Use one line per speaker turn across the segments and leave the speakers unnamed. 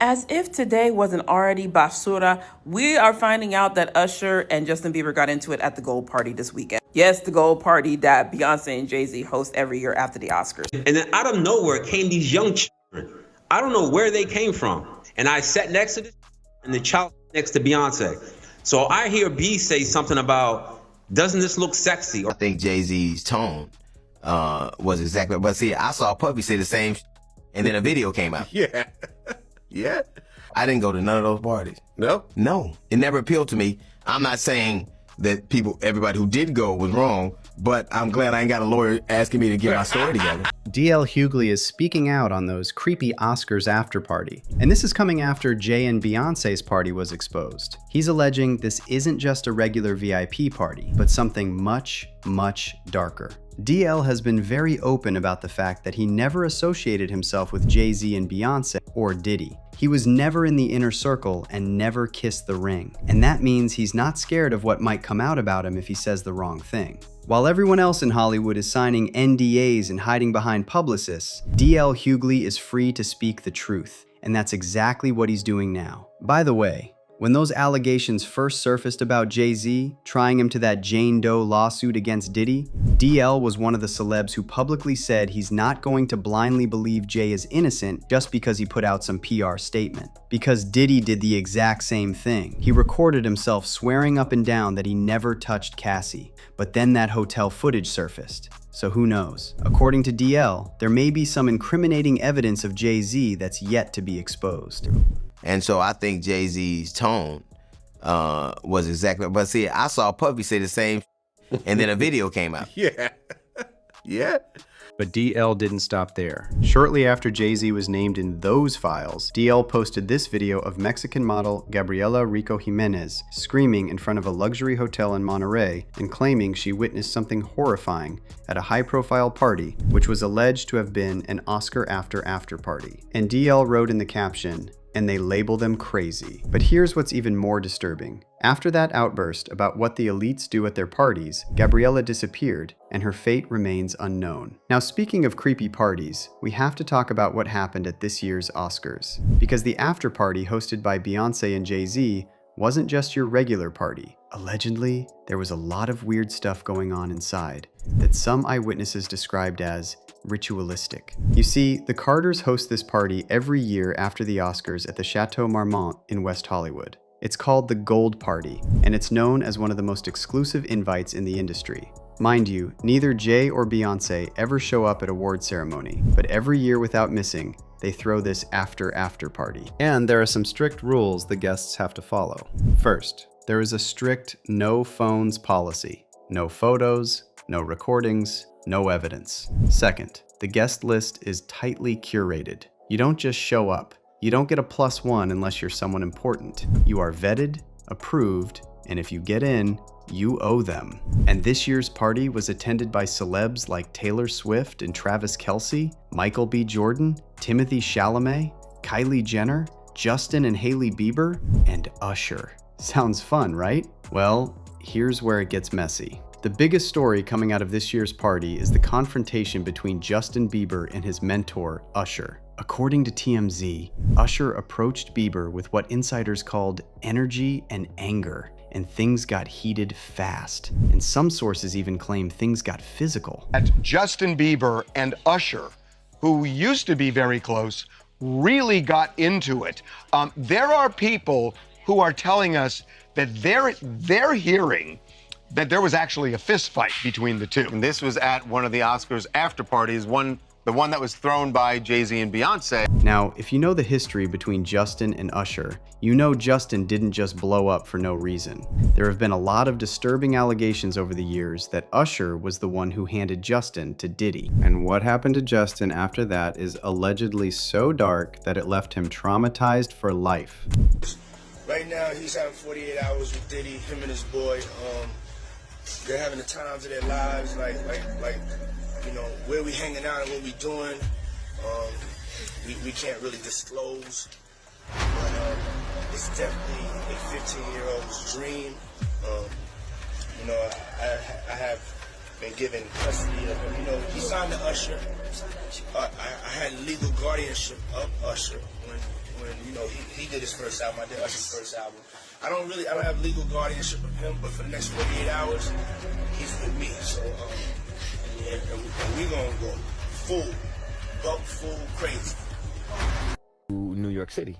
As if today wasn't already basura, we are finding out that Usher and Justin Bieber got into it at the Gold Party this weekend. Yes, the Gold Party that Beyonce and Jay-Z host every year after the Oscars.
And then out of nowhere came these young children. I don't know where they came from. And I sat next to this, and the child next to Beyonce. So I hear B say something about, doesn't this look sexy?
I think Jay-Z's tone was exactly, but see, I saw Puffy say the same and then a video came out.
Yeah. Yeah.
I didn't go to none of those parties.
No?
No. It never appealed to me. I'm not saying that everybody who did go was wrong, but I'm glad I ain't got a lawyer asking me to get my story together.
DL Hughley is speaking out on those creepy Oscars after party. And this is coming after Jay and Beyonce's party was exposed. He's alleging this isn't just a regular VIP party, but something much, much darker. DL has been very open about the fact that he never associated himself with Jay-Z and Beyonce or Diddy. He was never in the inner circle and never kissed the ring. And that means he's not scared of what might come out about him if he says the wrong thing. While everyone else in Hollywood is signing NDAs and hiding behind publicists, DL Hughley is free to speak the truth. And that's exactly what he's doing now. By the way, when those allegations first surfaced about Jay-Z, trying him to that Jane Doe lawsuit against Diddy, DL was one of the celebs who publicly said he's not going to blindly believe Jay is innocent just because he put out some PR statement. Because Diddy did the exact same thing. He recorded himself swearing up and down that he never touched Cassie, but then that hotel footage surfaced. So who knows? According to DL, there may be some incriminating evidence of Jay-Z that's yet to be exposed.
And so I think Jay-Z's tone was exactly, but see, I saw Puffy say the same and then a video came out.
Yeah. Yeah.
But DL didn't stop there. Shortly after Jay-Z was named in those files, DL posted this video of Mexican model Gabriela Rico Jimenez screaming in front of a luxury hotel in Monterey and claiming she witnessed something horrifying at a high-profile party, which was alleged to have been an Oscar after party. And DL wrote in the caption, "And they label them crazy." But here's what's even more disturbing. After that outburst about what the elites do at their parties, Gabriela disappeared, and her fate remains unknown. Now, speaking of creepy parties, we have to talk about what happened at this year's Oscars. Because the after party hosted by Beyonce and Jay-Z wasn't just your regular party. Allegedly, there was a lot of weird stuff going on inside that some eyewitnesses described as ritualistic. You see, the Carters host this party every year after the Oscars at the Chateau Marmont in West Hollywood. It's called the Gold Party, and it's known as one of the most exclusive invites in the industry. Mind you, neither Jay or Beyonce ever show up at award ceremony, but every year without missing, they throw this after party. And there are some strict rules the guests have to follow. First, there is a strict no phones policy. No photos, no recordings, no evidence. Second, the guest list is tightly curated. You don't just show up. You don't get a +1 unless you're someone important. You are vetted, approved, and if you get in, you owe them. And this year's party was attended by celebs like Taylor Swift and Travis Kelce, Michael B. Jordan, Timothée Chalamet, Kylie Jenner, Justin and Hailey Bieber, and Usher. Sounds fun, right? Well, here's where it gets messy. The biggest story coming out of this year's party is the confrontation between Justin Bieber and his mentor, Usher. According to TMZ, Usher approached Bieber with what insiders called energy and anger, and things got heated fast. And some sources even claim things got physical.
Justin Bieber and Usher, who used to be very close, really got into it. There are people who are telling us that they're hearing that there was actually a fist fight between the two.
And this was at one of the Oscars after parties, the one that was thrown by Jay-Z and Beyonce.
Now, if you know the history between Justin and Usher, you know Justin didn't just blow up for no reason. There have been a lot of disturbing allegations over the years that Usher was the one who handed Justin to Diddy. And what happened to Justin after that is allegedly so dark that it left him traumatized for life.
Right now, he's having 48 hours with Diddy, him and his boy. They're having the times of their lives, like, you know, where we hanging out and what we doing. We can't really disclose, but it's definitely a 15-year-old's dream. You know, I have been given custody of him. You know, he signed to Usher. I had legal guardianship of Usher when when, you know, he did his first album. I did Usher's first album. I don't have legal guardianship of him, but for the next 48 hours, he's with me. So, and we gonna go full crazy.
New York City.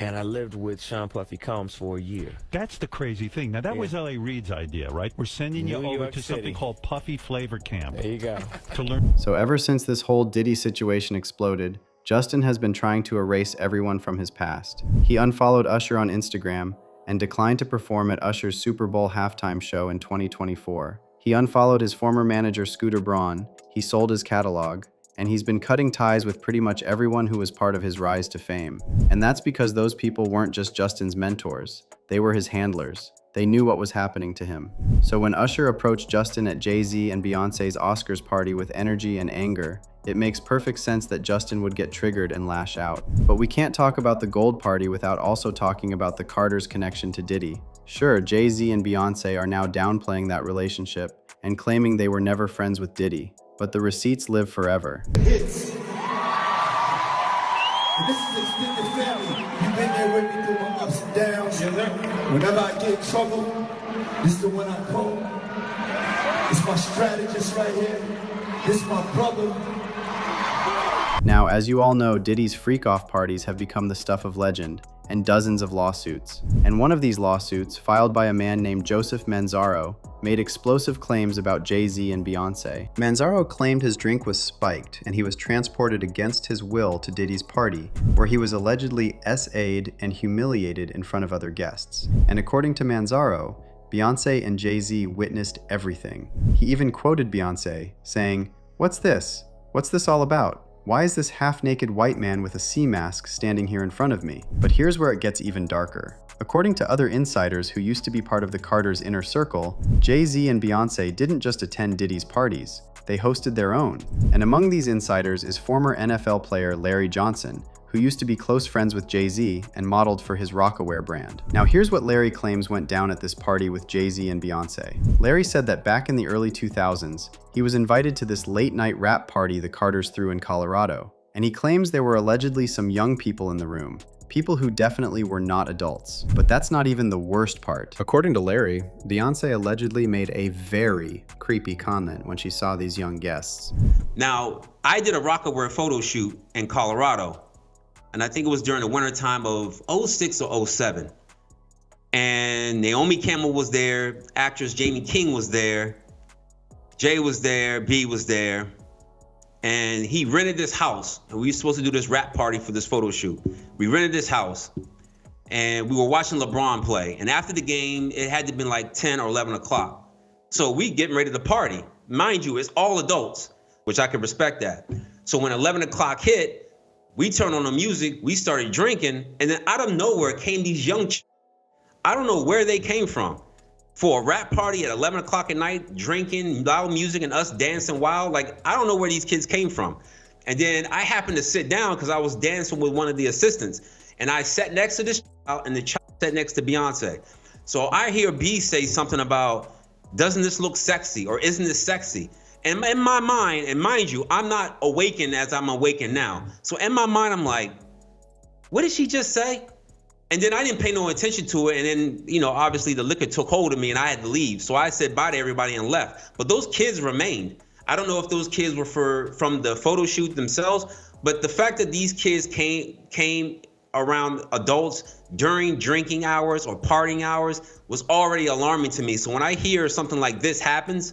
And I lived with Sean Puffy Combs for a year.
That's the crazy thing. Now, that was L.A. Reid's idea, right? We're sending you over to something called Puffy Flavor Camp.
There you go.
To learn.
So ever since this whole Diddy situation exploded, Justin has been trying to erase everyone from his past. He unfollowed Usher on Instagram and declined to perform at Usher's Super Bowl halftime show in 2024. He unfollowed his former manager Scooter Braun, he sold his catalog, and he's been cutting ties with pretty much everyone who was part of his rise to fame. And that's because those people weren't just Justin's mentors, they were his handlers. They knew what was happening to him. So when Usher approached Justin at Jay-Z and Beyonce's Oscars party with energy and anger, it makes perfect sense that Justin would get triggered and lash out. But we can't talk about the Gold Party without also talking about the Carters' connection to Diddy. Sure, Jay-Z and Beyonce are now downplaying that relationship and claiming they were never friends with Diddy, but the receipts live forever.
Hits. And this is extended family. You've been there with me through my ups and downs. Whenever I get in trouble, this is the one I call. It's my strategist right here. This is my brother.
Now, as you all know, Diddy's freak-off parties have become the stuff of legend, and dozens of lawsuits. And one of these lawsuits, filed by a man named Joseph Manzaro, made explosive claims about Jay-Z and Beyonce. Manzaro claimed his drink was spiked, and he was transported against his will to Diddy's party, where he was allegedly SA'd and humiliated in front of other guests. And according to Manzaro, Beyonce and Jay-Z witnessed everything. He even quoted Beyonce, saying, "What's this? What's this all about? Why is this half-naked white man with a sea mask standing here in front of me?" But here's where it gets even darker. According to other insiders who used to be part of the Carters' inner circle, Jay-Z and Beyonce didn't just attend Diddy's parties, they hosted their own. And among these insiders is former NFL player Larry Johnson, who used to be close friends with Jay-Z and modeled for his Rocawear brand. Now here's what Larry claims went down at this party with Jay-Z and Beyonce. Larry said that back in the early 2000s, he was invited to this late-night rap party the Carters threw in Colorado, and he claims there were allegedly some young people in the room, people who definitely were not adults. But that's not even the worst part. According to Larry, Beyonce allegedly made a very creepy comment when she saw these young guests.
Now, I did a Rocawear photo shoot in Colorado, and I think it was during the winter time of 06 or 07. And Naomi Campbell was there, actress Jamie King was there, Jay was there, B was there, and he rented this house. And we were supposed to do this rap party for this photo shoot. We rented this house, and we were watching LeBron play. And after the game, it had to have been like 10 or 11 o'clock. So we getting ready to party. Mind you, it's all adults, which I can respect that. So when 11 o'clock hit, we turned on the music, we started drinking, and then out of nowhere came these young I don't know where they came from. For a rap party at 11 o'clock at night, drinking, loud music, and us dancing wild, like, I don't know where these kids came from. And then I happened to sit down because I was dancing with one of the assistants, and I sat next to this child, and the child sat next to Beyonce. So I hear B say something about, "Doesn't this look sexy?" or "Isn't this sexy?" And in my mind, and mind you, I'm not awakened as I'm awakened now. So in my mind, I'm like, what did she just say? And then I didn't pay no attention to it. And then, you know, obviously the liquor took hold of me and I had to leave. So I said bye to everybody and left. But those kids remained. I don't know if those kids were from the photo shoot themselves, but the fact that these kids came around adults during drinking hours or partying hours was already alarming to me. So when I hear something like this happens,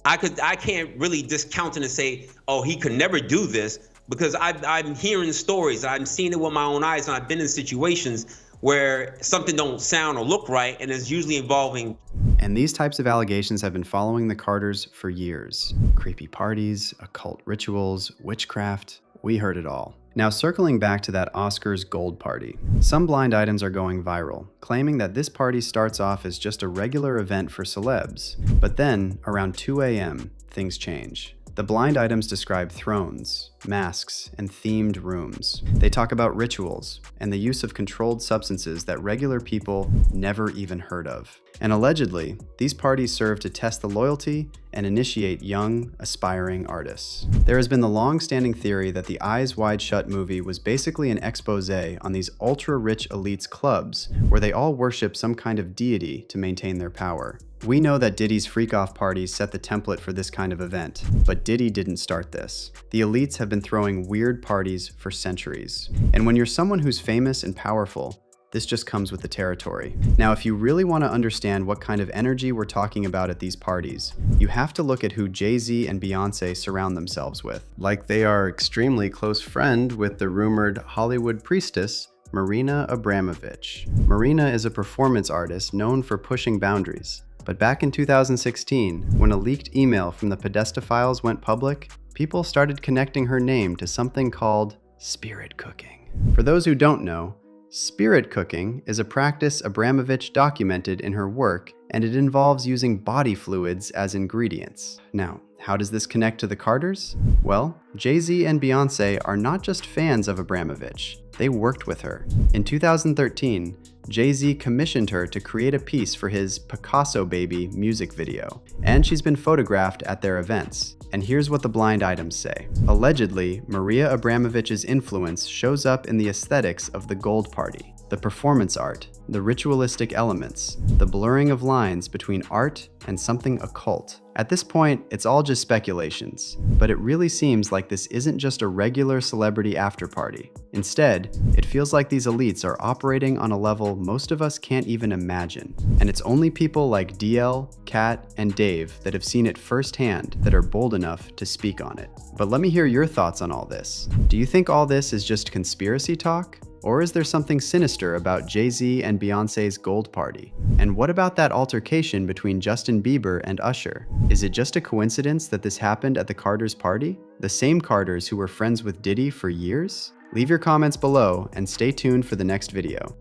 I can't really discount it and say, oh, he could never do this, because I'm hearing stories, I'm seeing it with my own eyes, and I've been in situations where something don't sound or look right, and it's usually involving.
And these types of allegations have been following the Carters for years. Creepy parties, occult rituals, witchcraft, we heard it all. Now circling back to that Oscars Gold Party, some blind items are going viral, claiming that this party starts off as just a regular event for celebs. But then, around 2 a.m., things change. The blind items describe thrones, masks, and themed rooms. They talk about rituals and the use of controlled substances that regular people never even heard of. And allegedly, these parties serve to test the loyalty and initiate young, aspiring artists. There has been the long-standing theory that the Eyes Wide Shut movie was basically an expose on these ultra-rich elites clubs where they all worship some kind of deity to maintain their power. We know that Diddy's freak-off parties set the template for this kind of event, but Diddy didn't start this. The elites have been throwing weird parties for centuries. And when you're someone who's famous and powerful, this just comes with the territory. Now, if you really want to understand what kind of energy we're talking about at these parties, you have to look at who Jay-Z and Beyonce surround themselves with. Like they are extremely close friend with the rumored Hollywood priestess, Marina Abramovich. Marina is a performance artist known for pushing boundaries. But back in 2016, when a leaked email from the Podesta files went public, people started connecting her name to something called spirit cooking. For those who don't know, spirit cooking is a practice Abramovich documented in her work, and it involves using body fluids as ingredients. Now, how does this connect to the Carters? Well, Jay-Z and Beyonce are not just fans of Abramovich, they worked with her. In 2013, Jay-Z commissioned her to create a piece for his Picasso Baby music video, and she's been photographed at their events. And here's what the blind items say. Allegedly, Marina Abramovich's influence shows up in the aesthetics of the Gold Party, the performance art, the ritualistic elements, the blurring of lines between art and something occult. At this point, it's all just speculations, but it really seems like this isn't just a regular celebrity afterparty. Instead, it feels like these elites are operating on a level most of us can't even imagine. And it's only people like DL, Kat, and Dave that have seen it firsthand that are bold enough to speak on it. But let me hear your thoughts on all this. Do you think all this is just conspiracy talk? Or is there something sinister about Jay-Z and Beyonce's Gold Party? And what about that altercation between Justin Bieber and Usher? Is it just a coincidence that this happened at the Carters' party? The same Carters who were friends with Diddy for years? Leave your comments below and stay tuned for the next video.